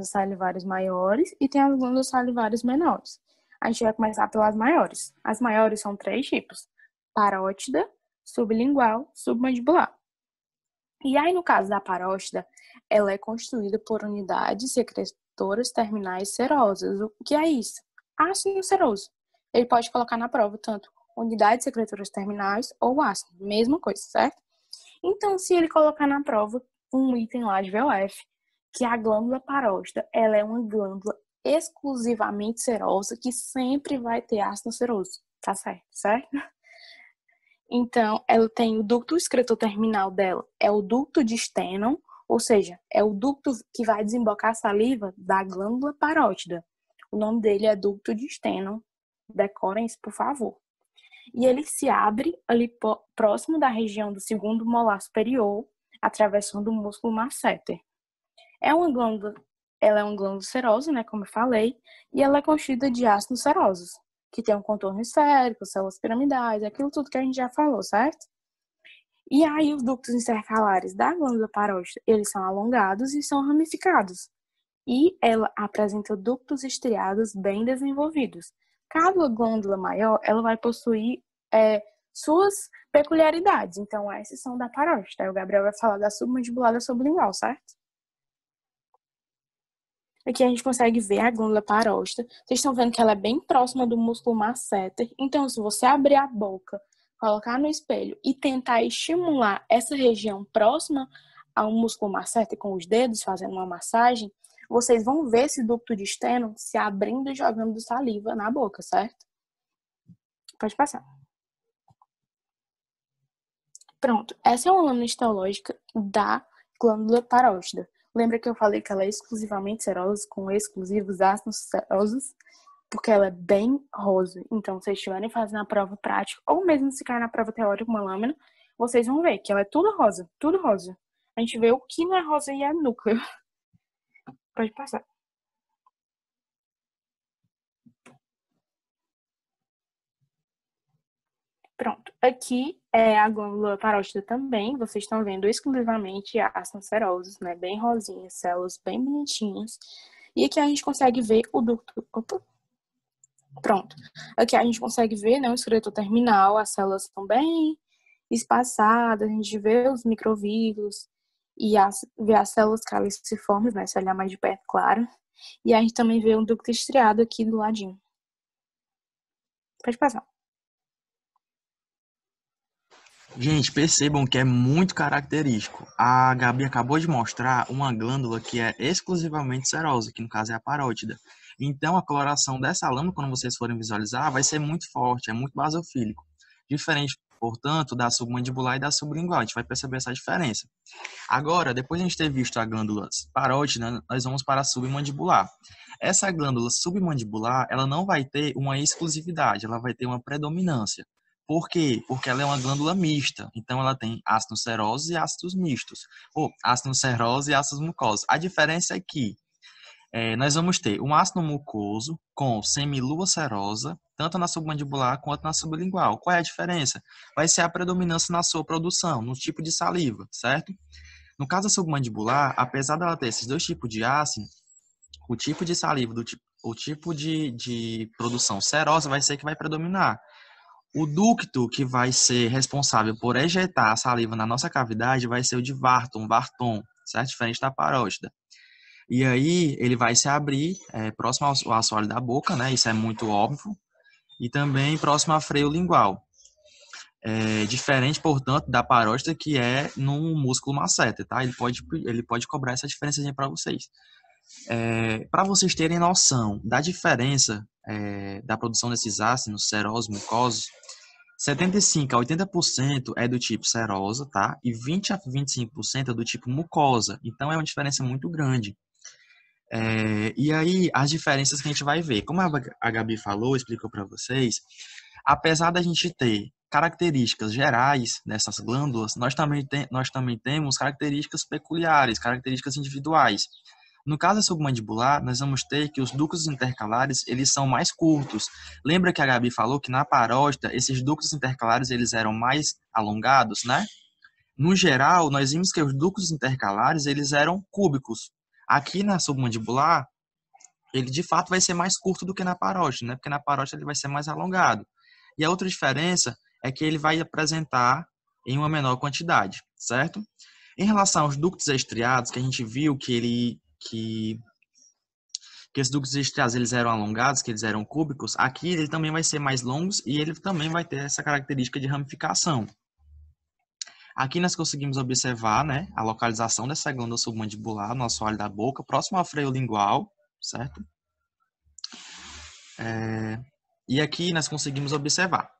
salivares maiores e tem as glândulas salivares menores. A gente vai começar pelas maiores. As maiores são 3 tipos: parótida, sublingual, submandibular. E aí, no caso da parótida, ela é constituída por unidades secretoras terminais serosas. O que é isso? Ácido seroso. Ele pode colocar na prova tanto unidades secretoras terminais ou ácido, mesma coisa, certo? Então, se ele colocar na prova um item lá de VOF, que a glândula parótida, ela é uma glândula exclusivamente serosa que sempre vai ter ácido seroso, tá certo? Certo? Então, ela tem o ducto excretor terminal dela, é o ducto de Stenon, ou seja, é o ducto que vai desembocar a saliva da glândula parótida. O nome dele é ducto de Stenon, decorem isso, por favor. E ele se abre ali próximo da região do segundo molar superior, atravessando o músculo masseter. Ela é uma glândula serosa, né, como eu falei, e ela é constituída de ácidos serosos, que tem um contorno esférico, células piramidais, aquilo tudo que a gente já falou, certo? E aí os ductos intercalares da glândula parótida, eles são alongados e são ramificados. E ela apresenta ductos estriados bem desenvolvidos. Cada glândula maior, ela vai possuir suas peculiaridades. Então, essas são da parótida. Aí o Gabriel vai falar da submandibular e da sublingual, certo? Aqui a gente consegue ver a glândula parótida. Vocês estão vendo que ela é bem próxima do músculo masseter. Então, se você abrir a boca, colocar no espelho e tentar estimular essa região próxima ao músculo masseter com os dedos, fazendo uma massagem, vocês vão ver esse ducto de Stenon se abrindo e jogando saliva na boca, certo? Pode passar. Pronto, essa é uma lâmina histológica da glândula parótida. Lembra que eu falei que ela é exclusivamente serosa, com exclusivos ácidos serosos? Porque ela é bem rosa. Então, se vocês estiverem fazendo a prova prática, ou mesmo se cair na prova teórica uma lâmina, vocês vão ver que ela é tudo rosa, tudo rosa. A gente vê o que não é rosa e é núcleo. Pode passar. Pronto, aqui é a glândula parótida também. Vocês estão vendo exclusivamente ácidos serosos, né? Bem rosinhas, células bem bonitinhas. E aqui a gente consegue ver o ducto. Opa. Pronto. Aqui a gente consegue ver, né, o excretor terminal, as células estão bem espaçadas, a gente vê os microvírulos e vê as células caliciformes, né, se olhar mais de perto, claro. E a gente também vê um ducto estriado aqui do ladinho. Pode passar. Gente, percebam que é muito característico. A Gabi acabou de mostrar uma glândula que é exclusivamente serosa, que no caso é a parótida. Então, a coloração dessa lâmina, quando vocês forem visualizar, vai ser muito forte, é muito basofílico. Diferente, portanto, da submandibular e da sublingual. A gente vai perceber essa diferença. Agora, depois de a gente ter visto a glândula parótida, nós vamos para a submandibular. Essa glândula submandibular, ela não vai ter uma exclusividade, ela vai ter uma predominância. Por quê? Porque ela é uma glândula mista. Então, ela tem ácidos serosos e ácidos mistos. Ou ácidos serosos e ácidos mucosos. A diferença é que nós vamos ter um ácido mucoso com semilua serosa, tanto na submandibular quanto na sublingual. Qual é a diferença? Vai ser a predominância na sua produção, no tipo de saliva, certo? No caso da submandibular, apesar dela ter esses dois tipos de ácido, o tipo de saliva, o tipo de produção serosa vai ser que vai predominar. O ducto que vai ser responsável por ejetar a saliva na nossa cavidade vai ser o de Wharton, certo? Diferente da parótida. E aí ele vai se abrir próximo ao assoalho da boca, né? Isso é muito óbvio. E também próximo ao freio lingual. Diferente, portanto, da parótida, que é no músculo masseter, tá? Ele pode cobrar essa diferença para vocês. Para vocês terem noção da diferença da produção desses ácidos serosos, mucosos, 75 a 80% é do tipo serosa, tá? E 20 a 25% é do tipo mucosa. Então, é uma diferença muito grande. E aí, as diferenças que a gente vai ver. Como a Gabi falou, explicou para vocês, apesar da gente ter características gerais dessas glândulas, nós também temos características peculiares, características individuais. No caso da submandibular, nós vamos ter que os ductos intercalares, eles são mais curtos. Lembra que a Gabi falou que na parótida, esses ductos intercalares, eles eram mais alongados, né? No geral, nós vimos que os ductos intercalares, eles eram cúbicos. Aqui na submandibular, ele de fato vai ser mais curto do que na parótida, né? Porque na parótida ele vai ser mais alongado. E a outra diferença é que ele vai apresentar em uma menor quantidade, certo? Em relação aos ductos estriados, que a gente viu que esses ductos estriados eles eram alongados, que eles eram cúbicos, aqui ele também vai ser mais longos e ele também vai ter essa característica de ramificação. Aqui nós conseguimos observar, né, a localização dessa glândula submandibular no assoalho da boca, próximo ao freio lingual, certo? E aqui nós conseguimos observar.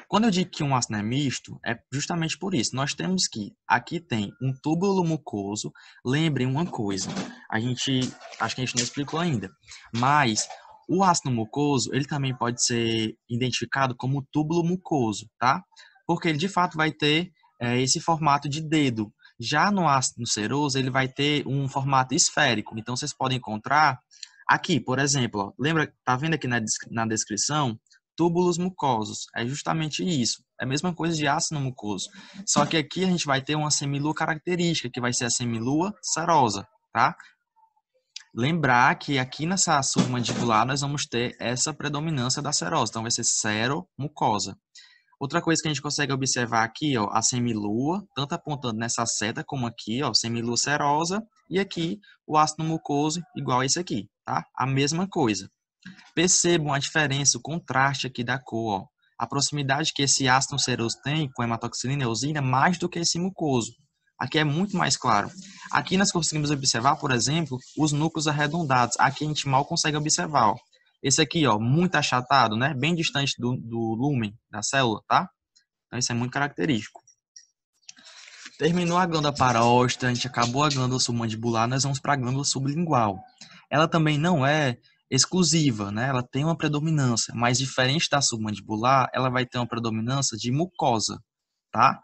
Quando eu digo que um ácido é misto, é justamente por isso. Nós temos que, aqui tem um túbulo mucoso. Lembrem uma coisa, acho que a gente não explicou ainda, mas o ácido mucoso, ele também pode ser identificado como túbulo mucoso, tá? Porque ele, de fato, vai ter esse formato de dedo. Já no ácido seroso, ele vai ter um formato esférico. Então, vocês podem encontrar aqui, por exemplo, ó, lembra, tá vendo aqui na descrição? Túbulos mucosos, é justamente isso. É a mesma coisa de ácido mucoso. Só que aqui a gente vai ter uma semilua característica, que vai ser a semilua serosa, tá? Lembrar que aqui nessa submandibular nós vamos ter essa predominância da serose, então vai ser seromucosa. Outra coisa que a gente consegue observar aqui, ó, a semilua, tanto apontando nessa seta como aqui, ó, semilua serosa, e aqui o ácido mucoso igual a esse aqui, tá? A mesma coisa. Percebam a diferença, o contraste aqui da cor, ó. A proximidade que esse ácido seroso tem com a hematoxilina e eosina mais do que esse mucoso. Aqui é muito mais claro. Aqui nós conseguimos observar, por exemplo, os núcleos arredondados. Aqui a gente mal consegue observar, ó. Esse aqui, ó, muito achatado, né? Bem distante do lúmen da célula, tá? Então isso é muito característico. Terminou a glândula parótida, a gente acabou a glândula submandibular, nós vamos para a glândula sublingual. Ela também não é exclusiva, né? Ela tem uma predominância, mas diferente da submandibular, ela vai ter uma predominância de mucosa, tá?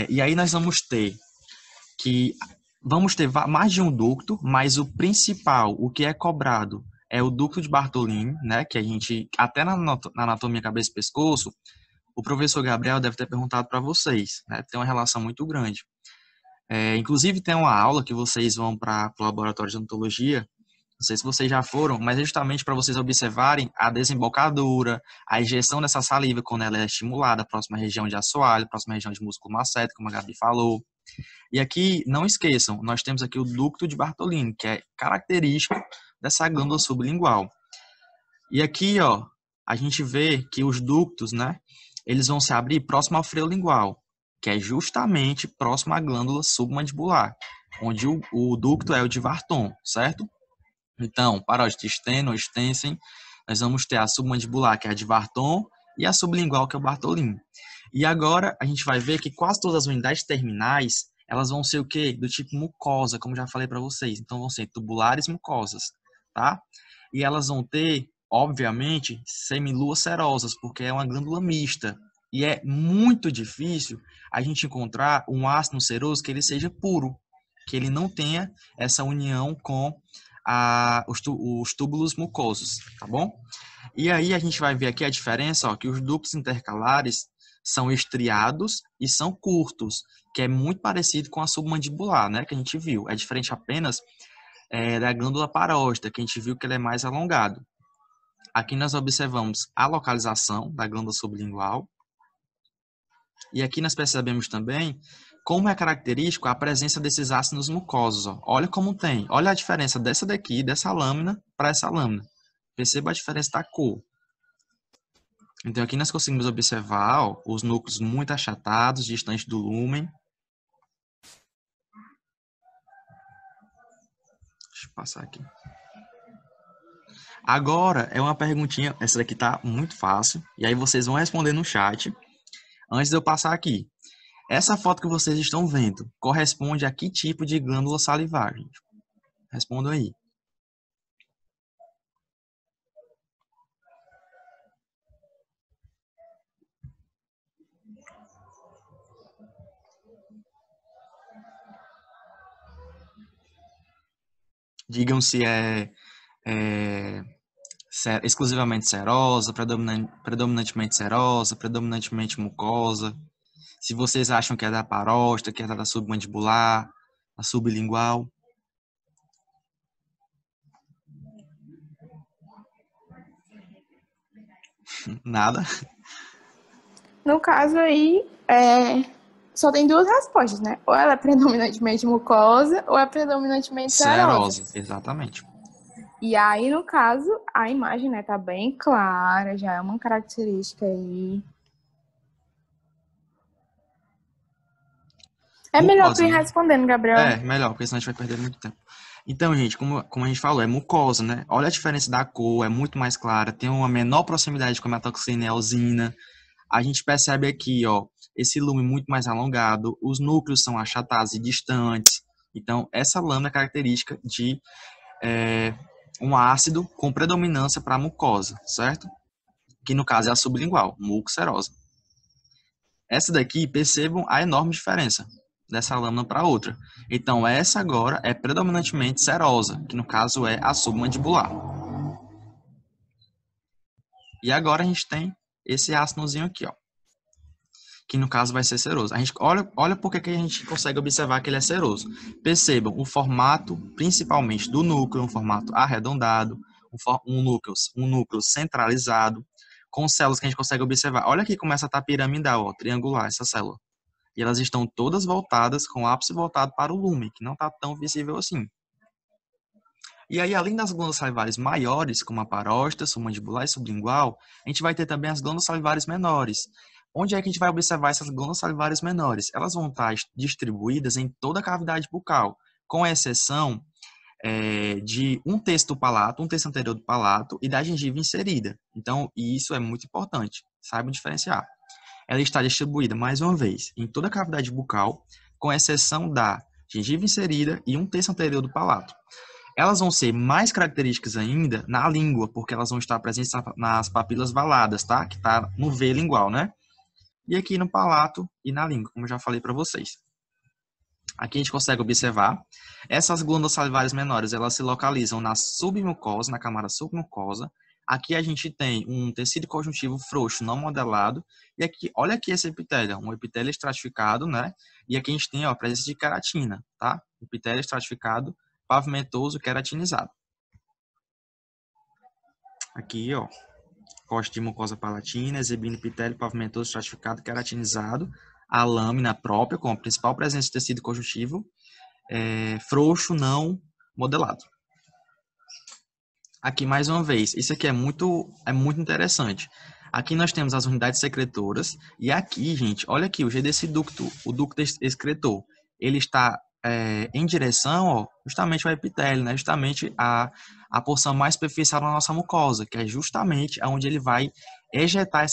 E aí nós vamos ter mais de um ducto, mas o principal, o que é cobrado, é o ducto de Bartolini, né? Que a gente, até na anatomia cabeça e pescoço, o professor Gabriel deve ter perguntado para vocês, né? Tem uma relação muito grande. Inclusive, tem uma aula que vocês vão para o laboratório de odontologia, não sei se vocês já foram, mas é justamente para vocês observarem a desembocadura, a injeção dessa saliva quando ela é estimulada, próxima região de assoalho, próxima região de músculo masséter, como a Gabi falou. E aqui, não esqueçam, nós temos aqui o ducto de Bartolini, que é característico dessa glândula sublingual. E aqui, ó, a gente vê que os ductos, né, eles vão se abrir próximo ao freio lingual, que é justamente próximo à glândula submandibular, onde o ducto é o de Varton, certo? Então, parótida steno, Stensen, nós vamos ter a submandibular, que é a de Varton, e a sublingual, que é o Bartolini. E agora a gente vai ver que quase todas as unidades terminais, elas vão ser o quê? Do tipo mucosa, como já falei para vocês. Então, vão ser tubulares mucosas, tá? E elas vão ter, obviamente, semiluas serosas, porque é uma glândula mista. E é muito difícil a gente encontrar um ácido seroso que ele seja puro, que ele não tenha essa união com os túbulos mucosos, tá bom? E aí a gente vai ver aqui a diferença, ó, que os ductos intercalares são estriados e são curtos, que é muito parecido com a submandibular, né, que a gente viu. É diferente apenas da glândula parótida, que a gente viu que ele é mais alongado. Aqui nós observamos a localização da glândula sublingual. E aqui nós percebemos também como é característico a presença desses ácidos mucosos. Ó. Olha como tem. Olha a diferença dessa daqui, dessa lâmina, para essa lâmina. Perceba a diferença da cor. Então aqui nós conseguimos observar ó, os núcleos muito achatados, distantes do lúmen. Deixa eu passar aqui. Agora é uma perguntinha, essa daqui tá muito fácil, e aí vocês vão responder no chat, antes de eu passar aqui. Essa foto que vocês estão vendo corresponde a que tipo de glândula salivar, gente? Respondam aí. Digam se exclusivamente serosa, predominantemente serosa, predominantemente mucosa. Se vocês acham que é da parótida, que é da submandibular, a sublingual. Nada. No caso aí, só tem duas respostas, né? Ou ela é predominantemente mucosa, ou é predominantemente serosa. Serosa, exatamente. E aí, no caso, a imagem, né, tá bem clara, já é uma característica aí. É melhor tu Mucosa, ir né? respondendo, Gabriel. É, melhor, porque senão a gente vai perder muito tempo. Então, gente, como a gente falou, é mucosa, né? Olha a diferença da cor, é muito mais clara, tem uma menor proximidade com a metoxina e a eosina. A gente percebe aqui, ó, esse lume muito mais alongado, os núcleos são achatados e distantes. Então, essa lâmina é característica de um ácido com predominância para a mucosa, certo? Que no caso é a sublingual, mucocerosa. Essa daqui, percebam a enorme diferença dessa lâmina para outra. Então, essa agora é predominantemente serosa, que no caso é a submandibular. E agora a gente tem esse ácidozinho aqui, ó, que no caso vai ser seroso. A gente olha por que a gente consegue observar que ele é seroso. Percebam o formato, principalmente do núcleo, um formato arredondado, um núcleo centralizado, com células que a gente consegue observar. Olha aqui como essa está piramidal, ó, triangular, essa célula. E elas estão todas voltadas, com o ápice voltado para o lume, que não está tão visível assim. E aí, além das glândulas salivares maiores, como a parótida, submandibular e sublingual, a gente vai ter também as glândulas salivares menores. Onde é que a gente vai observar essas glândulas salivares menores? Elas vão estar distribuídas em toda a cavidade bucal, com exceção de um terço do palato, um terço anterior do palato e da gengiva inserida. Então, isso é muito importante. Saibam diferenciar. Ela está distribuída, mais uma vez, em toda a cavidade bucal, com exceção da gengiva inserida e um terço anterior do palato. Elas vão ser mais características ainda na língua, porque elas vão estar presentes nas papilas valadas, tá? Que está no V lingual, né? E aqui no palato e na língua, como eu já falei para vocês. Aqui a gente consegue observar essas glândulas salivares menores, elas se localizam na submucosa, na camada submucosa. Aqui a gente tem um tecido conjuntivo frouxo não modelado. E aqui, olha aqui esse epitélio, um epitélio estratificado, né? E aqui a gente tem ó, a presença de queratina, tá? Epitélio estratificado, pavimentoso, queratinizado. Aqui, ó, corte de mucosa palatina, exibindo epitélio pavimentoso, estratificado, queratinizado. A lâmina própria, com a principal presença de tecido conjuntivo, frouxo, não modelado. Aqui, mais uma vez, isso aqui é muito interessante. Aqui nós temos as unidades secretoras, e aqui, gente, olha aqui, o G desse ducto, o ducto excretor, ele está em direção, ó, justamente ao epitélio, né? Justamente a porção mais superficial da nossa mucosa, que é justamente onde ele vai ejetar essa